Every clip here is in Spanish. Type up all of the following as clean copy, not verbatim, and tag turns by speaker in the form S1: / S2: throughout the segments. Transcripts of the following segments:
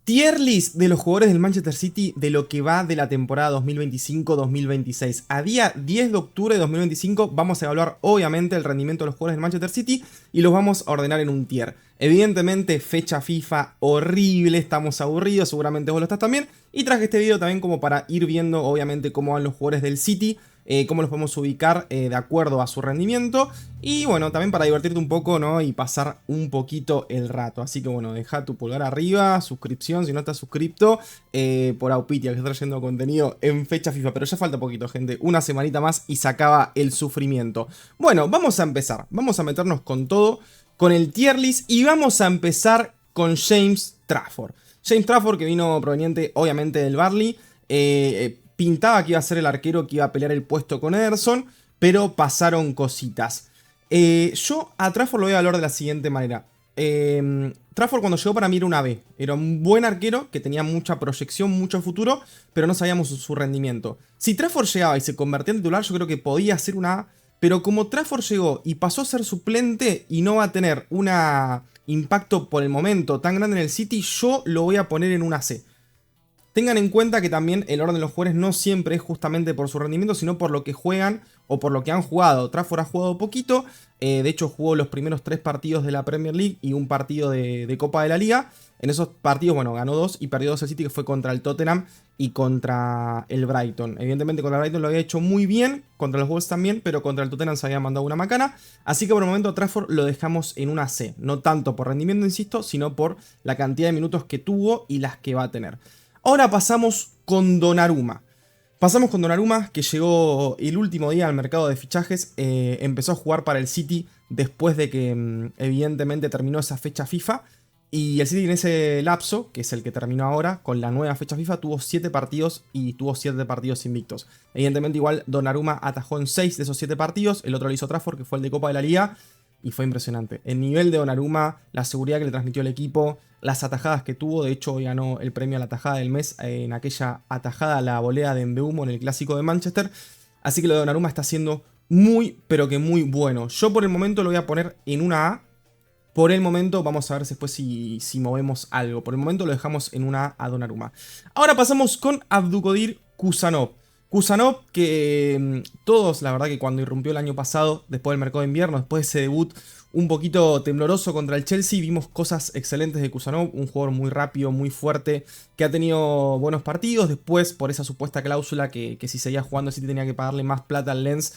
S1: Tier list de los jugadores del Manchester City de lo que va de la temporada 2025-2026. A día 10 de octubre de 2025 vamos a evaluar obviamente el rendimiento de los jugadores del Manchester City y los vamos a ordenar en un tier. Evidentemente fecha FIFA horrible, estamos aburridos, seguramente vos lo estás también. Y traje este video también como para ir viendo obviamente cómo van los jugadores del City. Cómo los podemos ubicar de acuerdo a su rendimiento. Y bueno, también para divertirte un poco, ¿no? Y pasar un poquito el rato. Así que bueno, deja tu pulgar arriba, suscripción si no estás suscripto. Por Aupitia, que está trayendo contenido en fecha FIFA. Pero ya falta poquito, gente. Una semanita más y se acaba el sufrimiento. Bueno, vamos a empezar. Vamos a meternos con todo, con el tier list. Y vamos a empezar con James Trafford. James Trafford, que vino proveniente obviamente del Burnley. Pintaba que iba a ser el arquero que iba a pelear el puesto con Ederson, pero pasaron cositas. Yo a Trafford lo voy a hablar de la siguiente manera. Trafford cuando llegó para mí era una B. Era un buen arquero que tenía mucha proyección, mucho futuro, pero no sabíamos su rendimiento. Si Trafford llegaba y se convertía en titular, yo creo que podía ser una A. Pero como Trafford llegó y pasó a ser suplente y no va a tener un impacto por el momento tan grande en el City, yo lo voy a poner en una C. Tengan en cuenta que también el orden de los jugadores no siempre es justamente por su rendimiento, sino por lo que juegan o por lo que han jugado. Trafford ha jugado poquito, de hecho jugó los primeros 3 partidos de la Premier League y un partido de Copa de la Liga. En esos partidos, bueno, ganó 2 y perdió 2 el City, que fue contra el Tottenham y contra el Brighton. Evidentemente contra el Brighton lo había hecho muy bien, contra los Wolves también, pero contra el Tottenham se había mandado una macana. Así que por el momento a Trafford lo dejamos en una C. No tanto por rendimiento, insisto, sino por la cantidad de minutos que tuvo y las que va a tener. Ahora pasamos con Donnarumma. Pasamos con Donnarumma, que llegó el último día al mercado de fichajes. Empezó a jugar para el City después de que evidentemente terminó esa fecha FIFA. Y el City en ese lapso, que es el que terminó ahora, con la nueva fecha FIFA, tuvo 7 partidos y tuvo 7 partidos invictos. Evidentemente igual Donnarumma atajó en 6 de esos 7 partidos. El otro lo hizo Trafford, que fue el de Copa de la Liga. Y fue impresionante. El nivel de Donnarumma, la seguridad que le transmitió el equipo, las atajadas que tuvo. De hecho, hoy ganó el premio a la atajada del mes en aquella atajada a la volea de Mbeumo en el Clásico de Manchester. Así que lo de Donnarumma está siendo muy, pero que muy bueno. Yo por el momento lo voy a poner en una A. Por el momento, vamos a ver después si movemos algo. Por el momento lo dejamos en una A Donnarumma. Ahora pasamos con Abdülkadir Kusanov. Kusanov, que todos, la verdad que cuando irrumpió el año pasado, después del mercado de invierno, después de ese debut un poquito tembloroso contra el Chelsea, vimos cosas excelentes de Kusanov, un jugador muy rápido, muy fuerte, que ha tenido buenos partidos. Después, por esa supuesta cláusula que si seguía jugando, sí tenía que pagarle más plata al Lens,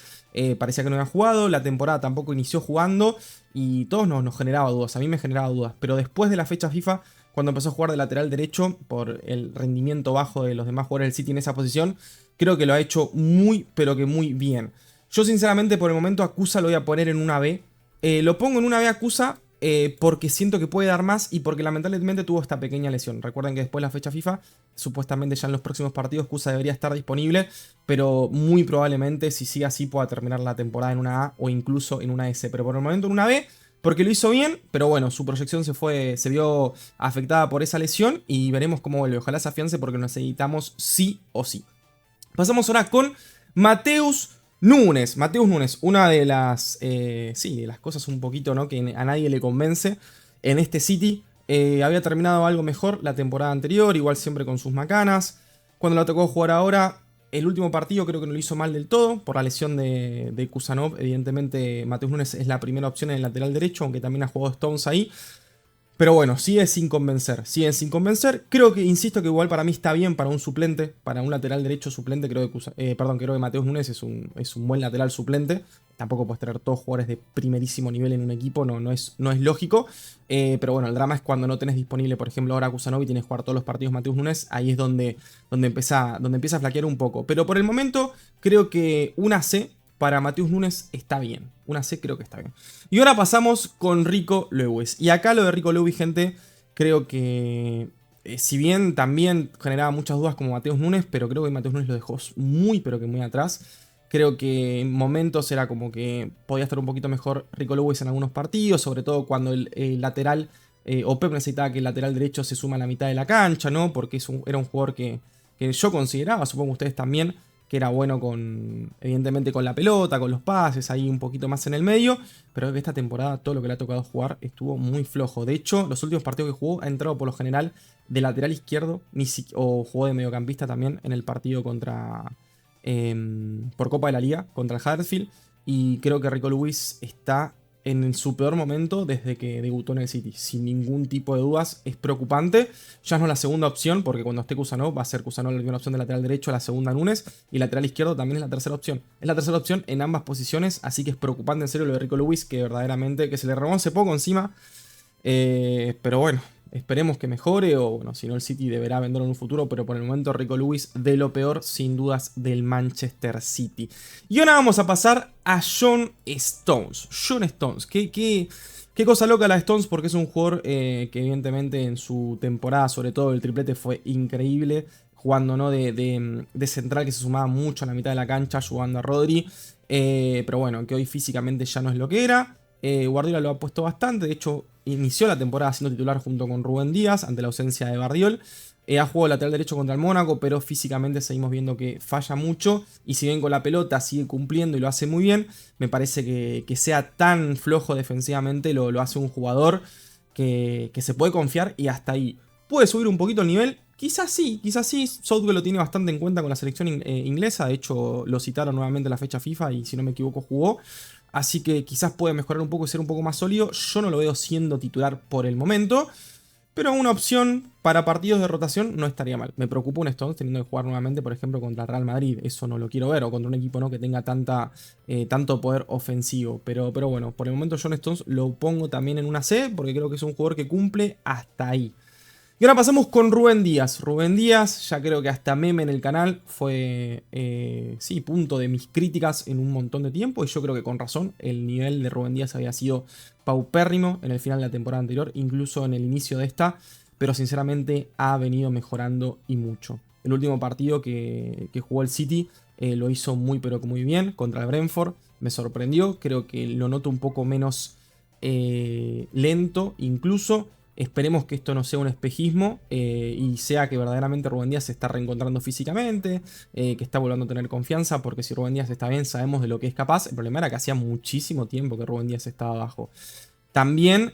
S1: parecía que no había jugado. La temporada tampoco inició jugando y todos nos generaba dudas, a mí me generaba dudas. Pero después de la fecha FIFA, cuando empezó a jugar de lateral derecho, por el rendimiento bajo de los demás jugadores del City en esa posición, creo que lo ha hecho muy, pero que muy bien. Yo sinceramente por el momento a Kusa lo voy a poner en una B. Lo pongo en una B a Kusa porque siento que puede dar más y porque lamentablemente tuvo esta pequeña lesión. Recuerden que después de la fecha FIFA, supuestamente ya en los próximos partidos Kusa debería estar disponible, pero muy probablemente si sigue así pueda terminar la temporada en una A o incluso en una S. Pero por el momento en una B, porque lo hizo bien, pero bueno, su proyección se vio afectada por esa lesión y veremos cómo vuelve. Ojalá se afiance porque lo necesitamos sí o sí. Pasamos ahora con Matheus Nunes. Matheus Nunes, una de las, sí, de las cosas un poquito, ¿no?, que a nadie le convence en este City. Había terminado algo mejor la temporada anterior, igual siempre con sus macanas. Cuando le tocó jugar ahora, el último partido creo que no lo hizo mal del todo, por la lesión de Kusanov. Evidentemente Matheus Nunes es la primera opción en el lateral derecho, aunque también ha jugado Stones ahí. Pero bueno, sigue sin convencer, siguen sin convencer. Creo que, insisto, que igual para mí está bien para un suplente, para un lateral derecho suplente. Creo que Matheus Nunes es un buen lateral suplente. Tampoco puedes tener todos jugadores de primerísimo nivel en un equipo, no es lógico. Pero bueno, el drama es cuando no tenés disponible, por ejemplo, ahora Kusanov y tienes que jugar todos los partidos Matheus Nunes. Ahí es donde empieza a flaquear un poco. Pero por el momento, creo que una C para Matheus Nunes está bien. Una C creo que está bien. Y ahora pasamos con Rico Lewis. Y acá lo de Rico Lewis, gente, creo que si bien también generaba muchas dudas como Matheus Nunes, pero creo que Matheus Nunes lo dejó muy pero que muy atrás. Creo que en momentos era como que podía estar un poquito mejor Rico Lewis en algunos partidos, sobre todo cuando el lateral, o Pep necesitaba que el lateral derecho se suma a la mitad de la cancha, ¿no? Porque era un jugador que yo consideraba, supongo ustedes también, que era bueno con, evidentemente con la pelota, con los pases, ahí un poquito más en el medio, pero que esta temporada todo lo que le ha tocado jugar estuvo muy flojo. De hecho, los últimos partidos que jugó ha entrado por lo general de lateral izquierdo, o jugó de mediocampista también en el partido contra por Copa de la Liga, contra el Huddersfield, y creo que Rico Lewis está en su peor momento desde que debutó en el City. Sin ningún tipo de dudas, es preocupante. Ya no es la segunda opción, porque cuando esté Coutinho va a ser Coutinho la primera opción de lateral derecho, la segunda Núñez, y lateral izquierdo también es la tercera opción. Es la tercera opción en ambas posiciones, así que es preocupante en serio lo de Rico Lewis, que verdaderamente que se le reconoce poco encima. Pero bueno, esperemos que mejore, o bueno, si no el City deberá venderlo en un futuro, pero por el momento Rico Lewis de lo peor, sin dudas, del Manchester City. Y ahora vamos a pasar a John Stones. John Stones, qué cosa loca la de Stones, porque es un jugador que evidentemente en su temporada, sobre todo el triplete, fue increíble, jugando, ¿no?, de central, que se sumaba mucho a la mitad de la cancha, ayudando a Rodri, pero bueno, que hoy físicamente ya no es lo que era. Guardiola lo ha puesto bastante, de hecho inició la temporada siendo titular junto con Rubén Díaz ante la ausencia de Bardiol. Ha jugado lateral derecho contra el Mónaco, pero físicamente seguimos viendo que falla mucho, y si bien con la pelota sigue cumpliendo y lo hace muy bien, me parece que sea tan flojo defensivamente lo hace un jugador que se puede confiar, y hasta ahí. ¿Puede subir un poquito el nivel? Quizás sí. Southgate lo tiene bastante en cuenta con la selección inglesa, de hecho lo citaron nuevamente en la fecha FIFA y si no me equivoco jugó. Así que quizás puede mejorar un poco y ser un poco más sólido. Yo no lo veo siendo titular por el momento, pero una opción para partidos de rotación no estaría mal. Me preocupa un Stones teniendo que jugar nuevamente, por ejemplo, contra el Real Madrid. Eso no lo quiero ver, o contra un equipo, ¿no?, que tenga tanto poder ofensivo. Pero bueno, por el momento John Stones lo pongo también en una C, porque creo que es un jugador que cumple hasta ahí. Y ahora pasamos con Rubén Díaz. Rubén Díaz, ya creo que hasta meme en el canal, fue, sí, punto de mis críticas en un montón de tiempo. Y yo creo que con razón, el nivel de Rubén Díaz había sido paupérrimo en el final de la temporada anterior, incluso en el inicio de esta. Pero sinceramente ha venido mejorando y mucho. El último partido que jugó el City lo hizo muy pero muy bien contra el Brentford. Me sorprendió, creo que lo noto un poco menos lento incluso. Esperemos que esto no sea un espejismo y sea que verdaderamente Rubén Díaz se está reencontrando físicamente, que está volviendo a tener confianza, porque si Rubén Díaz está bien sabemos de lo que es capaz. El problema era que hacía muchísimo tiempo que Rubén Díaz estaba abajo. También,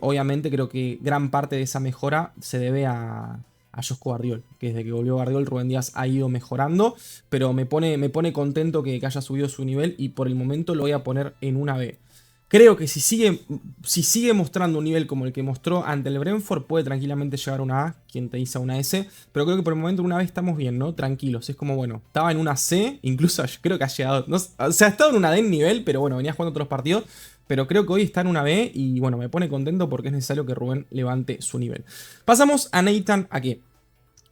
S1: obviamente, creo que gran parte de esa mejora se debe a Josko Gvardiol, que desde que volvió Gvardiol, Rubén Díaz ha ido mejorando, pero me pone contento que haya subido su nivel, y por el momento lo voy a poner en una B. Creo que si sigue mostrando un nivel como el que mostró ante el Brentford, puede tranquilamente llegar a una A, quien te dice a una S, pero creo que por el momento una vez estamos bien, ¿no? Tranquilos, es como, bueno, estaba en una C, incluso yo creo que ha llegado, no, o sea, ha estado en una D en nivel, pero bueno, venía jugando otros partidos, pero creo que hoy está en una B y bueno, me pone contento porque es necesario que Rubén levante su nivel. Pasamos a Nathan Ake.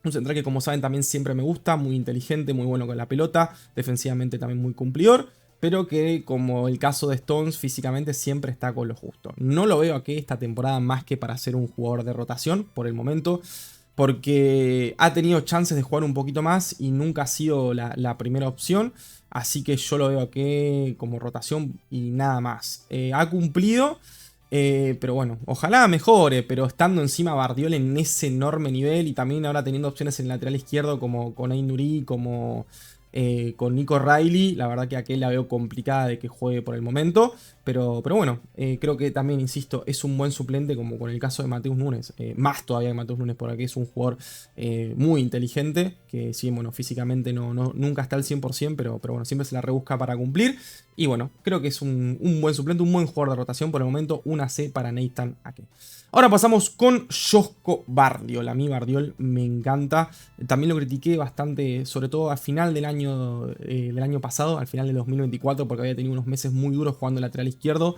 S1: Un central que, como saben, también siempre me gusta, muy inteligente, muy bueno con la pelota, defensivamente también muy cumplidor, pero que, como el caso de Stones, físicamente siempre está con lo justo. No lo veo aquí esta temporada más que para ser un jugador de rotación por el momento, porque ha tenido chances de jugar un poquito más y nunca ha sido la primera opción, así que yo lo veo aquí como rotación y nada más. Ha cumplido, pero bueno, ojalá mejore, pero estando encima Bardiol en ese enorme nivel y también ahora teniendo opciones en el lateral izquierdo como con Aït-Nouri, como con Nico Riley, la verdad que aquel la veo complicada de que juegue por el momento, pero bueno, creo que también, insisto, es un buen suplente como con el caso de Matheus Nunes, más todavía que Matheus Nunes, porque es un jugador muy inteligente, que sí, bueno, físicamente nunca está al 100%, pero bueno, siempre se la rebusca para cumplir, y bueno, creo que es un buen suplente, un buen jugador de rotación por el momento, una C para Nathan Ake. Ahora pasamos con Josko Gvardiol. A mí Gvardiol me encanta. También lo critiqué bastante, sobre todo al final del año pasado, al final del 2024, porque había tenido unos meses muy duros jugando lateral izquierdo.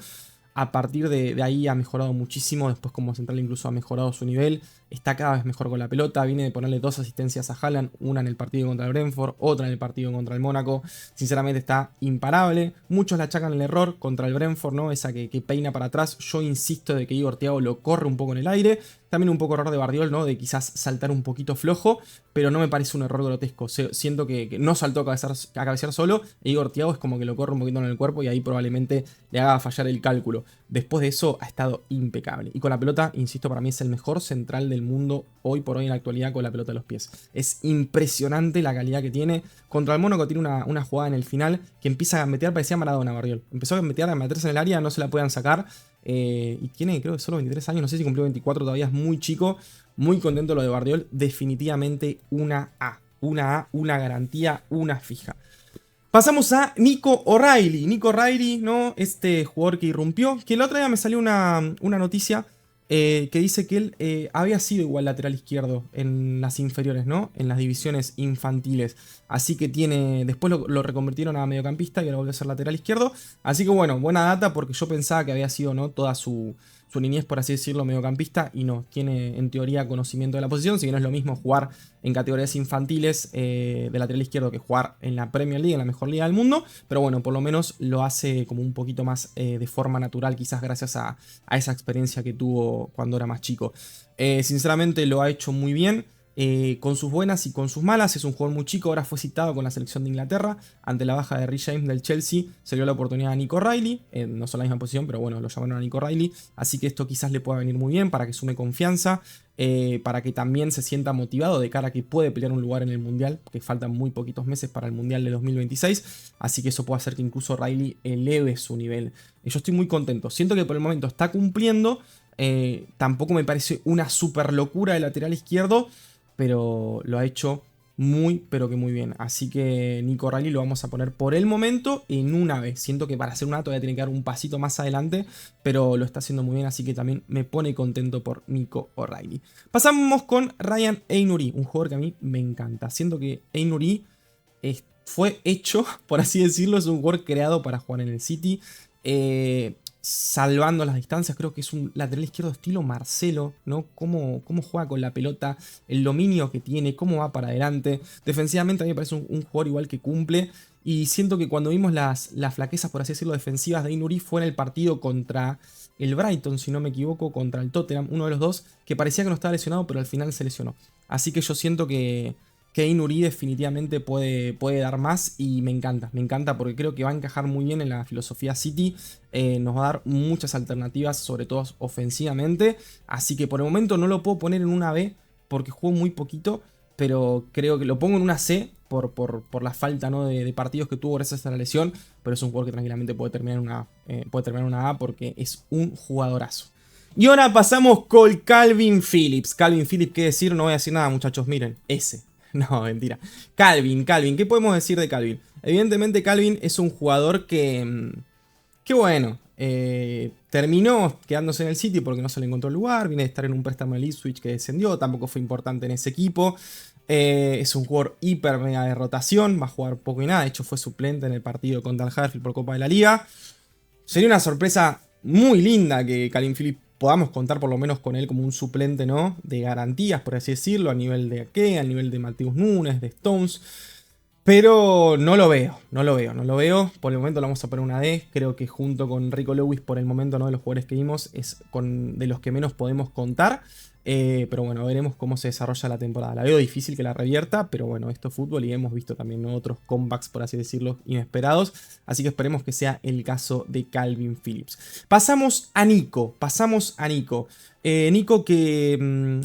S1: A partir de ahí ha mejorado muchísimo. Después como central incluso ha mejorado su nivel. Está cada vez mejor con la pelota. Viene de ponerle 2 asistencias a Haaland. Una en el partido contra el Brentford. Otra en el partido contra el Mónaco. Sinceramente está imparable. Muchos le achacan el error contra el Brentford, ¿no? Esa que peina para atrás. Yo insisto de que Igor Thiago lo corre un poco en el aire. También un poco error de Gvardiol, ¿no? De quizás saltar un poquito flojo. Pero no me parece un error grotesco. Siento que no saltó a cabecear solo. E Igor Thiago es como que lo corre un poquito en el cuerpo. Y ahí probablemente le haga fallar el cálculo. Después de eso ha estado impecable. Y con la pelota, insisto, para mí es el mejor central del mundo hoy por hoy en la actualidad con la pelota a los pies. Es impresionante la calidad que tiene. Contra el Mónaco tiene una jugada en el final que empieza a gambetear, parecía Maradona, Barriol. Empezó a gambetear, a meterse en el área, no se la puedan sacar. Y tiene, creo que solo 23 años, no sé si cumplió 24, todavía es muy chico. Muy contento lo de Barriol, definitivamente una A. Una A, una garantía, una fija. Pasamos a Nico O'Reilly. Nico O'Reilly, ¿no? Este jugador que irrumpió. Que el otro día me salió una noticia que dice que él había sido igual lateral izquierdo en las inferiores, ¿no? En las divisiones infantiles. Así que tiene... Después lo reconvirtieron a mediocampista y ahora volvió a ser lateral izquierdo. Así que bueno, buena data porque yo pensaba que había sido, ¿no? Toda su niñez, por así decirlo, mediocampista, y no, tiene en teoría conocimiento de la posición, si que no es lo mismo jugar en categorías infantiles de lateral izquierdo que jugar en la Premier League, en la mejor liga del mundo, pero bueno, por lo menos lo hace como un poquito más de forma natural, quizás gracias a esa experiencia que tuvo cuando era más chico. Sinceramente lo ha hecho muy bien. Con sus buenas y con sus malas, es un jugador muy chico, ahora fue citado con la selección de Inglaterra, ante la baja de Reece James del Chelsea, se dio la oportunidad a Nico O'Reilly, no son la misma posición, pero bueno, lo llamaron a Nico O'Reilly, así que esto quizás le pueda venir muy bien para que sume confianza, para que también se sienta motivado de cara a que puede pelear un lugar en el Mundial, porque faltan muy poquitos meses para el Mundial de 2026, así que eso puede hacer que incluso O'Reilly eleve su nivel. Yo estoy muy contento, siento que por el momento está cumpliendo, tampoco me parece una super locura de lateral izquierdo, pero lo ha hecho muy, pero que muy bien. Así que Nico O'Reilly lo vamos a poner por el momento en una B. Siento que para hacer una todavía tiene que dar un pasito más adelante, pero lo está haciendo muy bien, así que también me pone contento por Nico O'Reilly. Pasamos con Ryan Aït-Nouri, un jugador que a mí me encanta. Siento que Aït-Nouri fue hecho, por así decirlo, es un jugador creado para jugar en el City. Salvando las distancias, creo que es un lateral izquierdo estilo Marcelo, ¿no? Cómo juega con la pelota, el dominio que tiene, cómo va para adelante. Defensivamente a mí me parece un jugador igual que cumple. Y siento que cuando vimos las flaquezas, por así decirlo, defensivas de Aït-Nouri fue en el partido contra el Brighton, si no me equivoco, contra el Tottenham, uno de los dos, que parecía que no estaba lesionado, pero al final se lesionó. Así que yo siento que Aït-Nouri definitivamente puede dar más y me encanta porque creo que va a encajar muy bien en la filosofía City, nos va a dar muchas alternativas, sobre todo ofensivamente, así que por el momento no lo puedo poner en una B porque juego muy poquito, pero creo que lo pongo en una C por la falta, ¿no? de partidos que tuvo gracias a la lesión, pero es un jugador que tranquilamente puede terminar en una A porque es un jugadorazo. Y ahora pasamos con Kalvin Phillips. Kalvin Phillips, ¿qué decir? No voy a decir nada, muchachos, miren, ese. No, mentira. Kalvin, ¿qué podemos decir de Kalvin? Evidentemente Kalvin es un jugador que bueno, terminó quedándose en el City porque no se le encontró lugar, viene de estar en un préstamo del Ipswich que descendió, tampoco fue importante en ese equipo. Es un jugador hiper mega de rotación, va a jugar poco y nada, de hecho fue suplente en el partido contra el Huddersfield por Copa de la Liga. Sería una sorpresa muy linda que Kalvin Phillips podamos contar por lo menos con él como un suplente, ¿no? De garantías, por así decirlo, a nivel de Ake, a nivel de Mateus Nunes, de Stones. Pero no lo veo. Por el momento lo vamos a poner una D. Creo que junto con Rico Lewis, por el momento, ¿no? De los jugadores que vimos, es de los que menos podemos contar. Pero bueno, veremos cómo se desarrolla la temporada. La veo difícil que la revierta, pero bueno, esto es fútbol y hemos visto también, ¿no? Otros comebacks, por así decirlo, inesperados. Así que esperemos que sea el caso de Kalvin Phillips. Pasamos a Nico. Nico que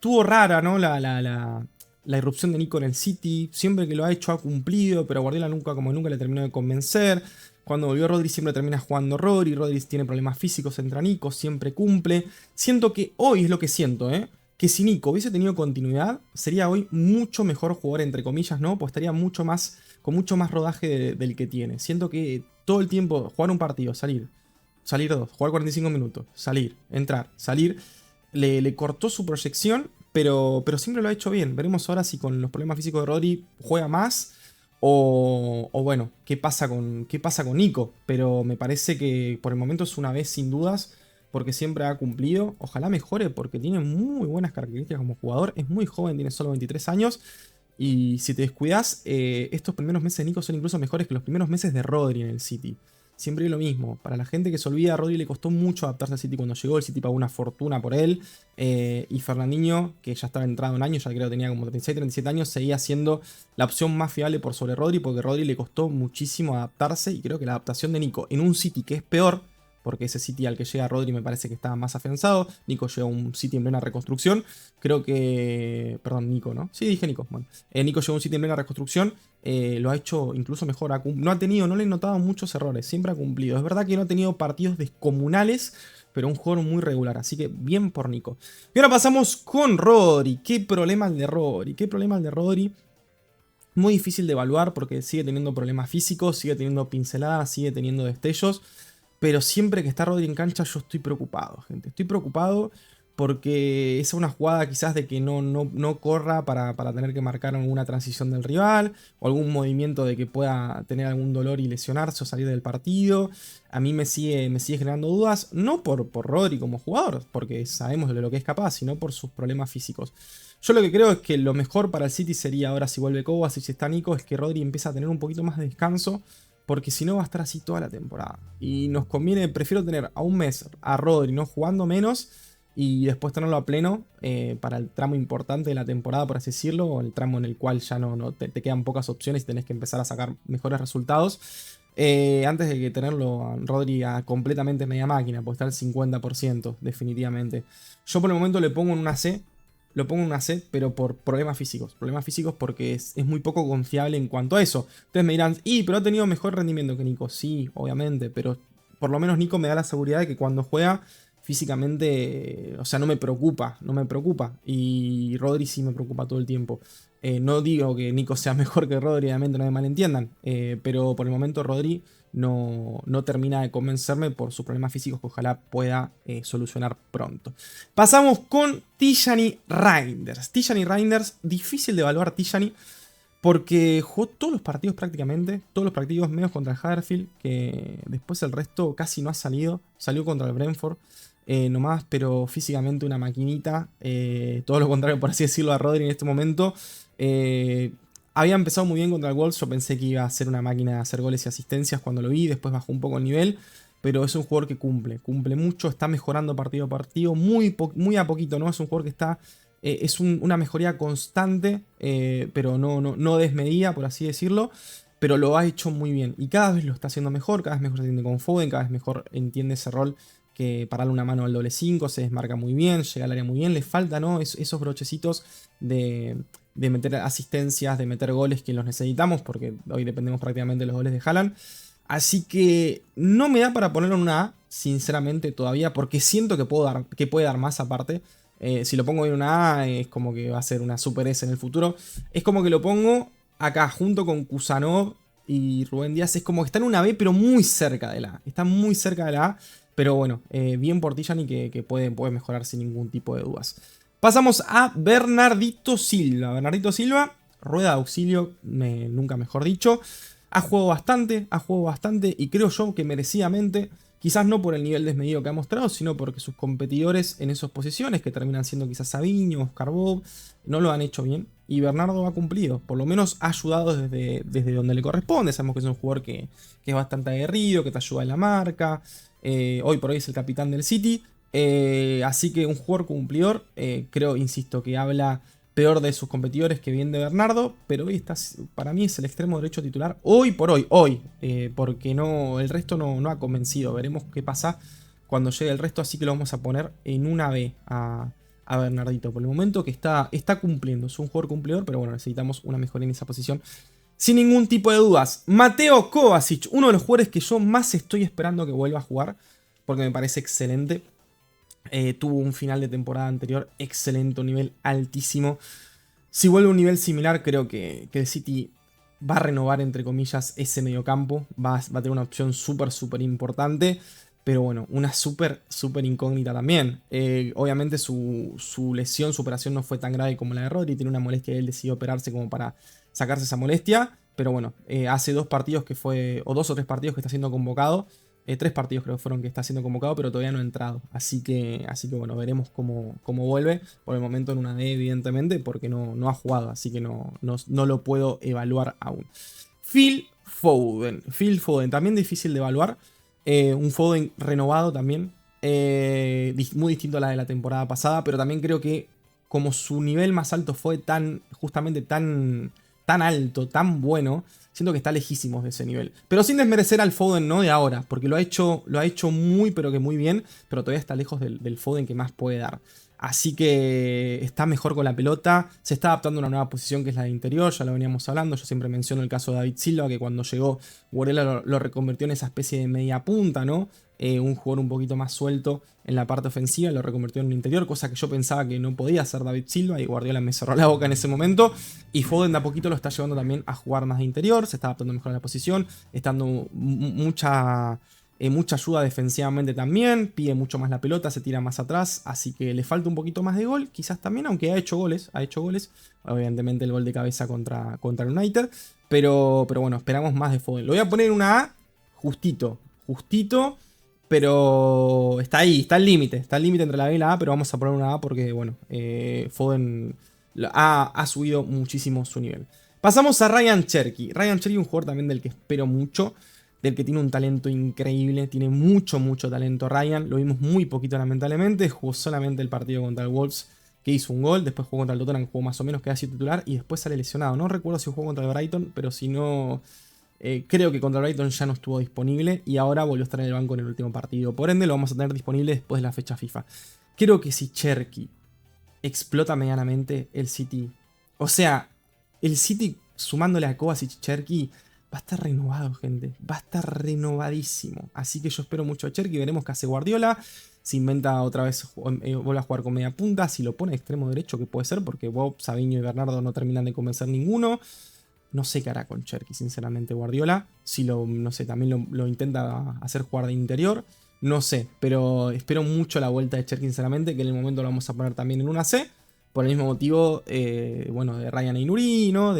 S1: tuvo rara, ¿no? La irrupción de Nico en el City. Siempre que lo ha hecho ha cumplido, pero a Guardiola nunca le terminó de convencer. Cuando volvió Rodri siempre termina jugando Rodri tiene problemas físicos, entra Nico, siempre cumple. Siento que hoy es lo que siento, que si Nico hubiese tenido continuidad, sería hoy mucho mejor jugador, entre comillas, ¿no? Pues estaría con mucho más rodaje del que tiene. Siento que todo el tiempo jugar un partido, salir dos, jugar 45 minutos, salir, entrar, salir, le cortó su proyección, pero siempre lo ha hecho bien. Veremos ahora si con los problemas físicos de Rodri juega más. O bueno, ¿qué pasa con Nico? Pero me parece que por el momento es una vez sin dudas, porque siempre ha cumplido. Ojalá mejore, porque tiene muy buenas características como jugador. Es muy joven, tiene solo 23 años. Y si te descuidas, estos primeros meses de Nico son incluso mejores que los primeros meses de Rodri en el City. Siempre lo mismo. Para la gente que se olvida, a Rodri le costó mucho adaptarse al City cuando llegó. El City pagó una fortuna por él. Y Fernandinho, que ya estaba entrado en años, ya creo que tenía como 36, 37 años, seguía siendo la opción más fiable por sobre Rodri, porque a Rodri le costó muchísimo adaptarse. Y creo que la adaptación de Nico en un City que es peor, porque ese City al que llega Rodri me parece que estaba más afianzado. Nico llegó a un City en plena reconstrucción. Creo que... Perdón, Nico, ¿no? Sí, dije Nico. Bueno, Nico llegó a un City en plena reconstrucción. Lo ha hecho incluso mejor. No le he notado muchos errores. Siempre ha cumplido. Es verdad que no ha tenido partidos descomunales, pero un jugador muy regular. Así que bien por Nico. Y ahora pasamos con Rodri. Qué problema el de Rodri. Qué problema el de Rodri. Muy difícil de evaluar porque sigue teniendo problemas físicos, sigue teniendo pinceladas, sigue teniendo destellos. Pero siempre que está Rodri en cancha yo estoy preocupado, gente. Estoy preocupado porque es una jugada quizás de que no corra para tener que marcar alguna transición del rival o algún movimiento de que pueda tener algún dolor y lesionarse o salir del partido. A mí me sigue generando dudas, no por Rodri como jugador, porque sabemos de lo que es capaz, sino por sus problemas físicos. Yo lo que creo es que lo mejor para el City sería ahora si vuelve Kovacic y si está Nico, es que Rodri empiece a tener un poquito más de descanso, porque si no va a estar así toda la temporada. Y nos conviene, prefiero tener a un mes a Rodri no jugando menos y después tenerlo a pleno para el tramo importante de la temporada, por así decirlo, o el tramo en el cual ya no te quedan pocas opciones y tenés que empezar a sacar mejores resultados. Antes de que tenerlo a Rodri a completamente media máquina, porque está al 50% definitivamente. Yo por el momento le pongo en una C. Lo pongo en una C, pero por problemas físicos. Problemas físicos porque es muy poco confiable en cuanto a eso. Entonces me dirán, pero ha tenido mejor rendimiento que Nico. Sí, obviamente, pero por lo menos Nico me da la seguridad de que cuando juega físicamente, o sea, no me preocupa. Y Rodri sí me preocupa todo el tiempo. No digo que Nico sea mejor que Rodri, obviamente no me malentiendan. Pero por el momento Rodri no termina de convencerme por sus problemas físicos que ojalá pueda solucionar pronto. Pasamos con Tijani Reinders. Tijani Reinders, difícil de evaluar Tijani porque jugó todos los partidos prácticamente, todos los partidos menos contra el Huddersfield, que después el resto casi no ha salido. Salió contra el Brentford nomás, pero físicamente una maquinita. Todo lo contrario, por así decirlo, a Rodri en este momento. Había empezado muy bien contra el Wolves. Yo pensé que iba a ser una máquina de hacer goles y asistencias cuando lo vi. Después bajó un poco el nivel. Pero es un jugador que cumple mucho. Está mejorando partido a partido. Muy a poquito, ¿no? Es un jugador que está... es una mejoría constante. Pero no desmedida, por así decirlo. Pero lo ha hecho muy bien. Y cada vez lo está haciendo mejor. Cada vez mejor se entiende con Foden. Cada vez mejor entiende ese rol. Que para darle una mano al doble 5. Se desmarca muy bien. Llega al área muy bien. Le falta, ¿no? Esos brochecitos de meter asistencias, de meter goles que los necesitamos, porque hoy dependemos prácticamente de los goles de Haaland. Así que no me da para ponerlo en una A, sinceramente, todavía, porque siento que puede dar más aparte. Si lo pongo en una A, es como que va a ser una Super S en el futuro. Es como que lo pongo acá, junto con Kusanov y Rubén Díaz. Es como que está en una B, pero muy cerca de la A. Está muy cerca de la A, pero bueno, bien por Tijani que puede mejorar sin ningún tipo de dudas. Pasamos a Bernardito Silva. Bernardito Silva, rueda de auxilio, nunca mejor dicho. Ha jugado bastante y creo yo que merecidamente, quizás no por el nivel desmedido que ha mostrado, sino porque sus competidores en esas posiciones, que terminan siendo quizás Savinho, Oscar Bob, no lo han hecho bien. Y Bernardo ha cumplido, por lo menos ha ayudado desde donde le corresponde. Sabemos que es un jugador que es bastante aguerrido, que te ayuda en la marca. Hoy por hoy es el capitán del City. Así que un jugador cumplidor, creo, insisto, que habla peor de sus competidores que bien de Bernardo, pero hoy para mí es el extremo derecho titular, hoy por hoy, porque el resto no ha convencido. Veremos qué pasa cuando llegue el resto, así que lo vamos a poner en una B a Bernardito. Por el momento que está cumpliendo, es un jugador cumplidor, pero bueno, necesitamos una mejora en esa posición. Sin ningún tipo de dudas, Mateo Kovacic, uno de los jugadores que yo más estoy esperando que vuelva a jugar, porque me parece excelente. Tuvo un final de temporada anterior excelente, un nivel altísimo. Si vuelve a un nivel similar, creo que el City va a renovar, entre comillas, ese mediocampo. Va a tener una opción súper importante. Pero bueno, una súper incógnita también. Obviamente su lesión, su operación no fue tan grave como la de Rodri. Tiene una molestia y él decidió operarse como para sacarse esa molestia. Pero bueno, hace 2 partidos que fue, o 2 o 3 partidos que está siendo convocado. 3 partidos creo que fueron que está siendo convocado, pero todavía no ha entrado. Así que bueno, veremos cómo vuelve. Por el momento en una D, evidentemente, porque no ha jugado. Así que no lo puedo evaluar aún. Phil Foden. También difícil de evaluar. Un Foden renovado también. Muy distinto a la de la temporada pasada. Pero también creo que como su nivel más alto fue justamente tan tan alto, tan bueno, siento que está lejísimos de ese nivel. Pero sin desmerecer al Foden, ¿no? De ahora, porque lo ha hecho muy, pero que muy bien, pero todavía está lejos del Foden que más puede dar. Así que está mejor con la pelota, se está adaptando a una nueva posición que es la de interior, ya lo veníamos hablando, yo siempre menciono el caso de David Silva, que cuando llegó Guardiola lo reconvirtió en esa especie de media punta, ¿no? Un jugador un poquito más suelto en la parte ofensiva, lo reconvirtió en un interior, cosa que yo pensaba que no podía hacer David Silva, y Guardiola me cerró la boca en ese momento, y Foden de a poquito lo está llevando también a jugar más de interior, se está adaptando mejor a la posición, estando mucha ayuda defensivamente también, pide mucho más la pelota, se tira más atrás, así que le falta un poquito más de gol, quizás también, aunque ha hecho goles, obviamente el gol de cabeza contra el United, pero bueno, esperamos más de Foden. Lo voy a poner en una A, justito, pero está ahí, está el límite entre la B y la A, pero vamos a poner una A porque, bueno, Foden ha subido muchísimo su nivel. Pasamos a Ryan Cherki. Ryan Cherki, un jugador también del que espero mucho, del que tiene un talento increíble, tiene mucho talento Ryan, lo vimos muy poquito lamentablemente, jugó solamente el partido contra el Wolves, que hizo un gol, después jugó contra el Tottenham, jugó más o menos, queda así titular, y después sale lesionado, no recuerdo si jugó contra el Brighton, pero si no, creo que contra el Brighton ya no estuvo disponible, y ahora volvió a estar en el banco en el último partido, por ende lo vamos a tener disponible después de la fecha FIFA. Creo que si Cherki explota medianamente el City, o sea, el City sumándole a Kovacic y Cherki, va a estar renovado, gente. Va a estar renovadísimo. Así que yo espero mucho a Cherki. Veremos qué hace Guardiola. Si inventa otra vez, vuelve a jugar con media punta. Si lo pone de extremo derecho, que puede ser, porque Bob, Savinho y Bernardo no terminan de convencer ninguno. No sé qué hará con Cherki, sinceramente, Guardiola. Si no sé, también lo intenta hacer jugar de interior. No sé, pero espero mucho la vuelta de Cherki, sinceramente, que en el momento lo vamos a poner también en una C. Por el mismo motivo, bueno, de Ryan Aïnouri, ¿no?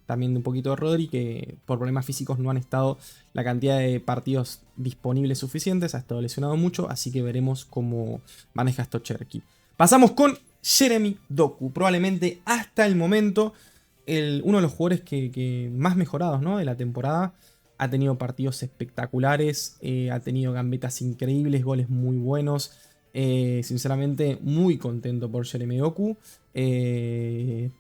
S1: También de un poquito de Rodri, que por problemas físicos no han estado la cantidad de partidos disponibles suficientes, ha estado lesionado mucho, así que veremos cómo maneja esto Cherki. Pasamos con Jeremy Doku, probablemente hasta el momento uno de los jugadores que más mejorados, ¿no? De la temporada. Ha tenido partidos espectaculares, ha tenido gambetas increíbles, goles muy buenos. Sinceramente, muy contento por Jeremy Doku. Es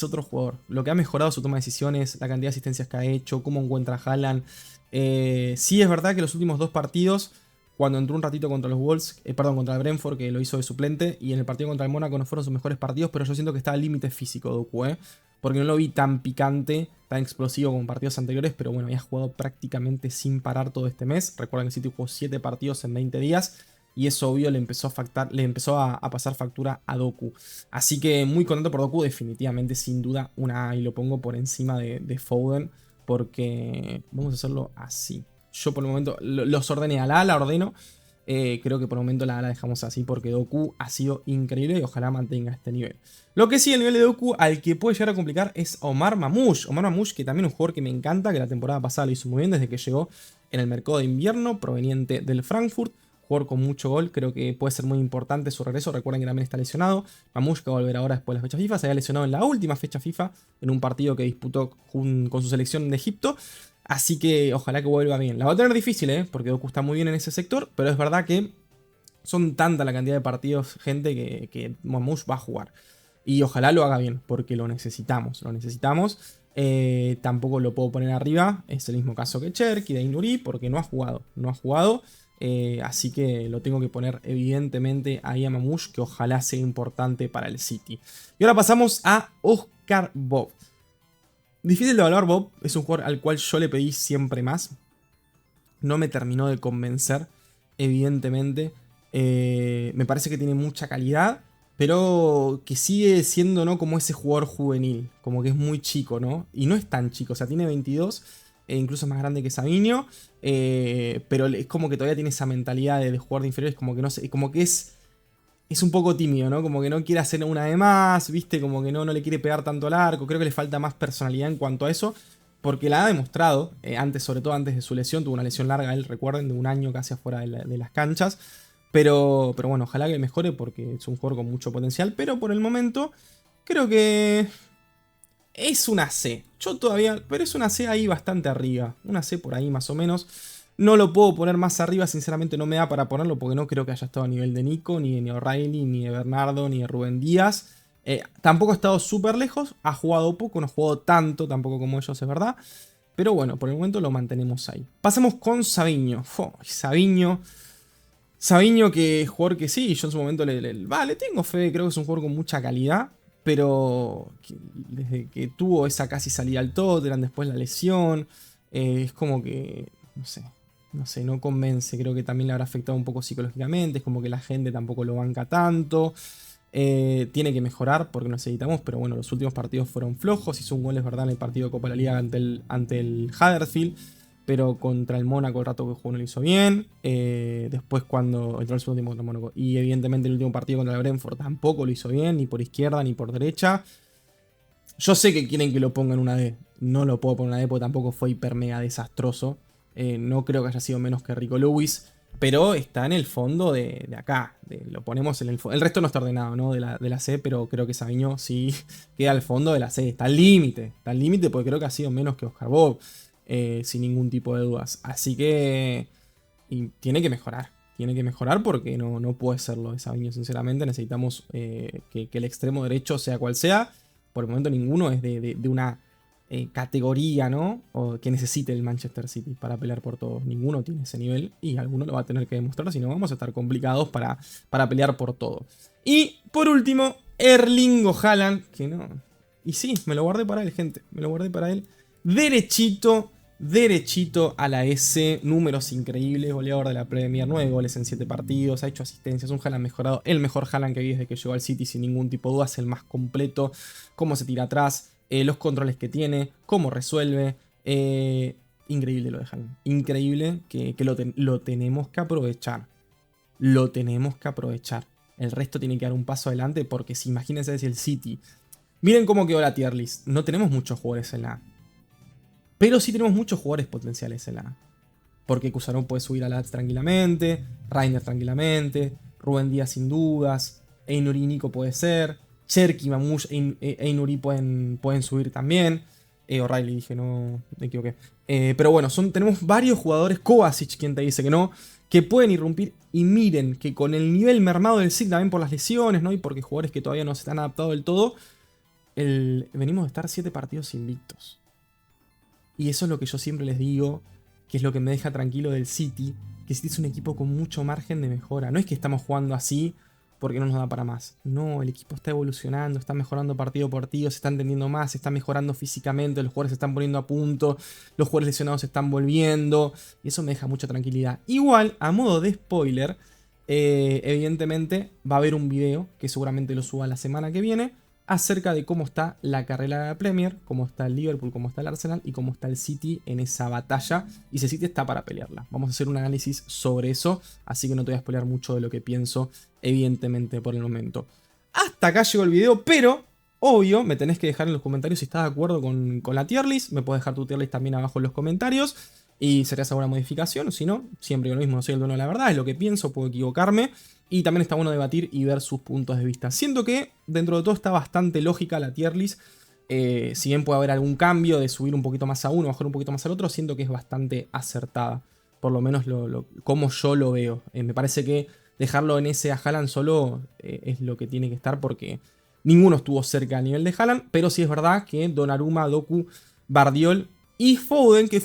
S1: otro jugador. Lo que ha mejorado su toma de decisiones, la cantidad de asistencias que ha hecho, cómo encuentra a Haaland. Sí es verdad que los últimos dos partidos, cuando entró un ratito contra los Wolves, contra el Brentford, que lo hizo de suplente, y en el partido contra el Mónaco no fueron sus mejores partidos, pero yo siento que está al límite físico Doku, porque no lo vi tan picante, tan explosivo como partidos anteriores, pero bueno, había jugado prácticamente sin parar todo este mes. Recuerden que City jugó 7 partidos en 20 días, y eso obvio le empezó a pasar factura a Doku. Así que muy contento por Doku, definitivamente, sin duda, una A, y lo pongo por encima de Foden, porque vamos a hacerlo así. Yo por el momento los ordené a la A, la ordeno. Creo que por el momento la dejamos así porque Doku ha sido increíble y ojalá mantenga este nivel. Lo que sí, el nivel de Doku al que puede llegar a complicar es Omar Mamouche. Omar Mamouche, que también es un jugador que me encanta, que la temporada pasada lo hizo muy bien desde que llegó en el mercado de invierno, proveniente del Frankfurt. Jugador con mucho gol, creo que puede ser muy importante su regreso. Recuerden que también está lesionado. Mamouche, que va a volver ahora después de la fecha FIFA, se había lesionado en la última fecha FIFA en un partido que disputó con su selección de Egipto. Así que ojalá que vuelva bien. La va a tener difícil, porque Doku está muy bien en ese sector, pero es verdad que son tanta la cantidad de partidos, gente, que Mamouche va a jugar. Y ojalá lo haga bien, porque lo necesitamos, tampoco lo puedo poner arriba, es el mismo caso que Cherki, de Aïnouri, porque no ha jugado. Así que lo tengo que poner evidentemente ahí a Mamouche, que ojalá sea importante para el City. Y ahora pasamos a Oscar Bob. Difícil de evaluar Bob, es un jugador al cual yo le pedí siempre más. No me terminó de convencer, evidentemente. Me parece que tiene mucha calidad, pero que sigue siendo, ¿no?, como ese jugador juvenil, como que es muy chico, ¿no? Y no es tan chico, o sea, tiene 22, incluso es más grande que Savinho, pero es como que todavía tiene esa mentalidad de jugador de inferiores, como que no sé, como que es un poco tímido, ¿no? Como que no quiere hacer una de más, ¿viste? Como que no le quiere pegar tanto al arco. Creo que le falta más personalidad en cuanto a eso, porque la ha demostrado, sobre todo antes de su lesión. Tuvo una lesión larga, él, recuerden, de un año casi afuera de las canchas. Pero bueno, ojalá que mejore porque es un jugador con mucho potencial. Pero por el momento, creo que es una C. Pero es una C ahí bastante arriba. Una C por ahí más o menos. No lo puedo poner más arriba, sinceramente no me da para ponerlo porque no creo que haya estado a nivel de Nico, ni de O'Reilly, ni de Bernardo, ni de Rubén Díaz. Tampoco ha estado súper lejos, ha jugado poco, no ha jugado tanto, tampoco como ellos, es verdad. Pero bueno, por el momento lo mantenemos ahí. Pasamos con Savinho. Savinho, que es jugador que sí, yo en su momento le tengo fe, creo que es un jugador con mucha calidad. Pero desde que tuvo esa casi salida al Tottenham, después la lesión, es como que, no sé, no convence. Creo que también le habrá afectado un poco psicológicamente, es como que la gente tampoco lo banca tanto. Tiene que mejorar porque necesitamos, pero bueno, los últimos partidos fueron flojos. Hizo un gol, es verdad, en el partido de Copa de la Liga ante el Huddersfield, pero contra el Mónaco el rato que jugó no lo hizo bien. Después cuando entró el segundo tiempo contra el Mónaco, y evidentemente el último partido contra el Brentford tampoco lo hizo bien, ni por izquierda ni por derecha. Yo sé que quieren que lo pongan una D, no lo puedo poner una D porque tampoco fue hiper mega desastroso. No creo que haya sido menos que Rico Lewis, pero está en el fondo de acá. Lo ponemos en el resto no está ordenado, ¿no? De la C, pero creo que Savinho sí queda al fondo de la C. Está al límite porque creo que ha sido menos que Oscar Bob, sin ningún tipo de dudas. Así que y tiene que mejorar. Tiene que mejorar porque no puede ser lo de Savinho, sinceramente. Necesitamos que el extremo derecho, sea cual sea. Por el momento ninguno es de una categoría, ¿no? O que necesite el Manchester City para pelear por todos. Ninguno tiene ese nivel y alguno lo va a tener que demostrar, si no vamos a estar complicados para pelear por todo. Y por último, Erling Haaland, que no... Y sí, me lo guardé para él, gente. Me lo guardé para él. Derechito a la S, números increíbles, goleador de la Premier, 9 goles en 7 partidos, ha hecho asistencias, un Haaland mejorado, el mejor Haaland que vi desde que llegó al City sin ningún tipo de duda, es el más completo, cómo se tira atrás, los controles que tiene, cómo resuelve, increíble lo de Haaland, increíble que lo tenemos que aprovechar, el resto tiene que dar un paso adelante porque si imagínense si el City, miren cómo quedó la tier list, no tenemos muchos jugadores en la... Pero sí tenemos muchos jugadores potenciales en la A. Porque Cusarón puede subir a la tranquilamente, Reiner tranquilamente, Rubén Díaz sin dudas, Einuri y Nico puede ser, Cherky, Mamouche, Einuri pueden subir también. O'Reilly dije, no, me equivoqué. Pero bueno, tenemos varios jugadores, Kovacic, quien te dice que no, que pueden irrumpir. Y miren que con el nivel mermado del City también por las lesiones, ¿no? Y porque jugadores que todavía no se están adaptados del todo, venimos de estar 7 partidos invictos. Y eso es lo que yo siempre les digo, que es lo que me deja tranquilo del City, que City es un equipo con mucho margen de mejora. No es que estamos jugando así porque no nos da para más. No, el equipo está evolucionando, está mejorando partido por partido, se está entendiendo más, se está mejorando físicamente, los jugadores se están poniendo a punto, los jugadores lesionados se están volviendo, y eso me deja mucha tranquilidad. Igual, a modo de spoiler, evidentemente va a haber un video, que seguramente lo suba la semana que viene, acerca de cómo está la carrera de la Premier, cómo está el Liverpool, cómo está el Arsenal y cómo está el City en esa batalla. Y si el City está para pelearla. Vamos a hacer un análisis sobre eso, así que no te voy a spoilear mucho de lo que pienso, evidentemente, por el momento. Hasta acá llegó el video, pero obvio, me tenés que dejar en los comentarios si estás de acuerdo con la tier list. Me puedes dejar tu tier list también abajo en los comentarios. Y serías alguna modificación, o si no, siempre lo mismo, no soy el dueño de la verdad, es lo que pienso, puedo equivocarme. Y también está bueno debatir y ver sus puntos de vista. Siento que dentro de todo está bastante lógica la tier list. Si bien puede haber algún cambio de subir un poquito más a uno, bajar un poquito más al otro, siento que es bastante acertada. Por lo menos como yo lo veo. Me parece que dejarlo en ese a Haaland solo es lo que tiene que estar porque ninguno estuvo cerca a nivel de Haaland. Pero sí es verdad que Donnarumma, Doku, Bardiol y Foden, que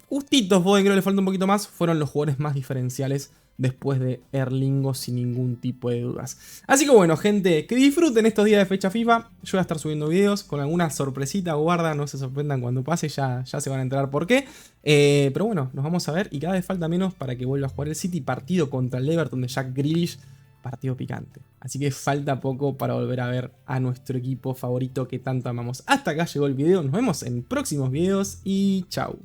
S1: justito Foden creo que le falta un poquito más, fueron los jugadores más diferenciales después de Erlingo sin ningún tipo de dudas. Así que bueno, gente, que disfruten estos días de fecha FIFA. Yo voy a estar subiendo videos con alguna sorpresita, guarda, no se sorprendan cuando pase, ya se van a enterar por qué. Pero bueno, nos vamos a ver y cada vez falta menos para que vuelva a jugar el City. Partido contra el Everton de Jack Grealish, partido picante. Así que falta poco para volver a ver a nuestro equipo favorito que tanto amamos. Hasta acá llegó el video, nos vemos en próximos videos y chau.